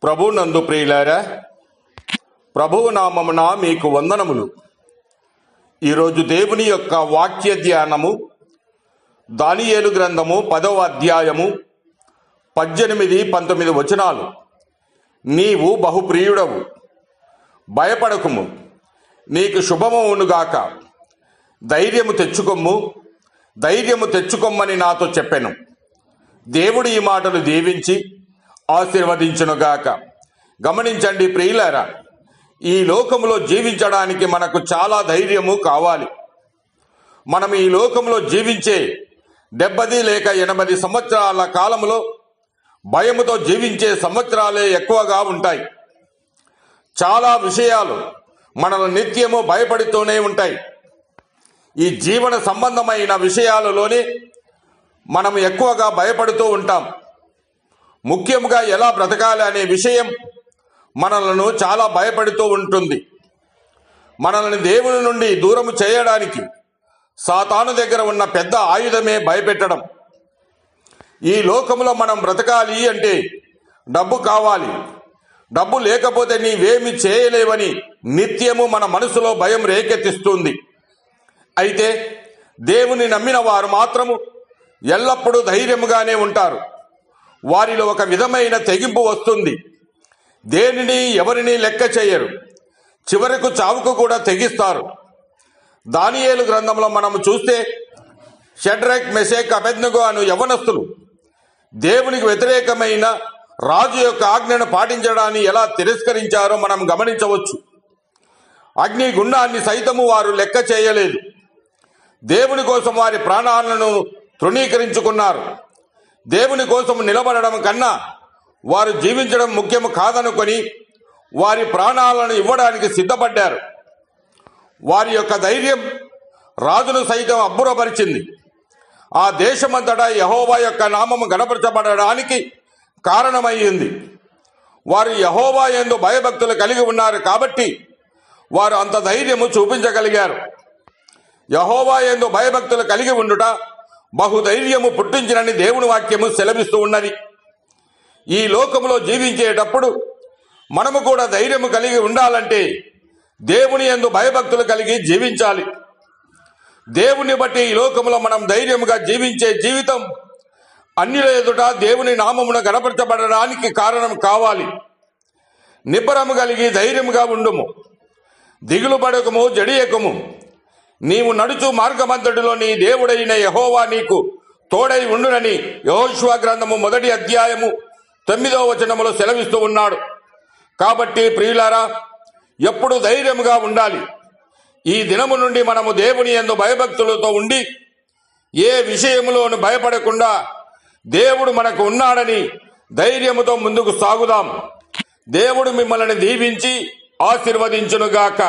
ప్రభునందు ప్రియులారా, ప్రభువు నామమున మీకు వందనములు. ఈరోజు దేవుని యొక్క వాక్య ధ్యానము దానియేలు గ్రంథము 10వ అధ్యాయము 18-19 వచనాలు. నీవు బహుప్రియుడవు, భయపడకుము, నీకు శుభమవునుగాక, ధైర్యము తెచ్చుకొమ్మని నాతో చెప్పెను. దేవుడు ఈ మాటలు దీవించి ఆశీర్వదించునుగాక. గమనించండి ప్రియులారా, ఈ లోకంలో జీవించడానికి మనకు చాలా ధైర్యము కావాలి. మనం ఈ లోకంలో జీవించే 70 లేక 80 సంవత్సరాల కాలంలో భయముతో జీవించే సంవత్సరాలే ఎక్కువగా ఉంటాయి. చాలా విషయాలు మనల్ని నిత్యము భయపడుతూనే ఉంటాయి. ఈ జీవన సంబంధమైన విషయాలలోనే మనం ఎక్కువగా భయపడుతూ ఉంటాం. ముఖ్యంగా ఎలా బ్రతకాలి అనే విషయం మనలను చాలా భయపడుతూ ఉంటుంది. మనల్ని దేవుని నుండి దూరం చేయడానికి సాతాను దగ్గర ఉన్న పెద్ద ఆయుధమే భయపెట్టడం. ఈ లోకంలో మనం బ్రతకాలి అంటే డబ్బు కావాలి, డబ్బు లేకపోతే నీవేమి చేయలేవని నిత్యము మన మనసులో భయం రేకెత్తిస్తుంది. అయితే దేవుని నమ్మిన వారు మాత్రము ఎల్లప్పుడూ ధైర్యముగానే ఉంటారు. వారిలో ఒక విధమైన తెగింపు వస్తుంది. దేనిని ఎవరిని లెక్క చేయరు, చివరకు చావుకు కూడా తెగిస్తారు. దానియేలు గ్రంథంలో మనము చూస్తే షడ్రక్, మెషక్, అబేద్నెగో అను యవనస్తులు దేవునికి వ్యతిరేకమైన రాజు యొక్క ఆజ్ఞను పాటించడాన్ని ఎలా తిరస్కరించారో మనం గమనించవచ్చు. అగ్ని గుండాన్ని సైతము వారు లెక్క చేయలేదు. దేవుని కోసం వారి ప్రాణాలను తృణీకరించుకున్నారు. దేవుని కోసం నిలబడడం కన్నా వారు జీవించడం ముఖ్యము కాదనుకొని వారి ప్రాణాలను ఇవ్వడానికి సిద్ధపడ్డారు. వారి యొక్క ధైర్యం రాజును సైతం అబ్బురపరిచింది. ఆ దేశమంతటా యెహోవా యొక్క నామము గణపరచబడడానికి కారణమయ్యింది. వారు యెహోవా యందు భయభక్తులు కలిగి ఉన్నారు కాబట్టి వారు అంత ధైర్యము చూపించగలిగారు. యెహోవా యందు భయభక్తులు కలిగి ఉండుట బహుధైర్యము పుట్టించినని దేవుని వాక్యము సెలవిస్తూ ఉన్నది. ఈ లోకంలో జీవించేటప్పుడు మనము కూడా ధైర్యము కలిగి ఉండాలంటే దేవుని యందు భయభక్తులు కలిగి జీవించాలి. దేవుని బట్టి ఈ లోకంలో మనం ధైర్యముగా జీవించే జీవితం అన్యుల ఎదుట దేవుని నామమును గణపరచబడడానికి కారణం కావాలి. నిబ్బరము కలిగి ధైర్యముగా ఉండుము, దిగులు పడకము, జడియకము. నీవు నడుచు మార్గమంతటిలో నీ దేవుడైన యెహోవా నీకు తోడై ఉండునని యెహోషువ గ్రంథము 1వ అధ్యాయము 9వ వచనములో సెలవిస్తూ ఉన్నాడు. కాబట్టి ప్రియులారా, ఎప్పుడు ధైర్యముగా ఉండాలి. ఈ దినము నుండి మనము దేవుని యందు భయభక్తులతో ఉండి ఏ విషయములోను భయపడకుండా దేవుడు మనకు ఉన్నాడని ధైర్యముతో ముందుకు సాగుదాం. దేవుడు మిమ్మల్ని దీవించి ఆశీర్వదించునుగాక.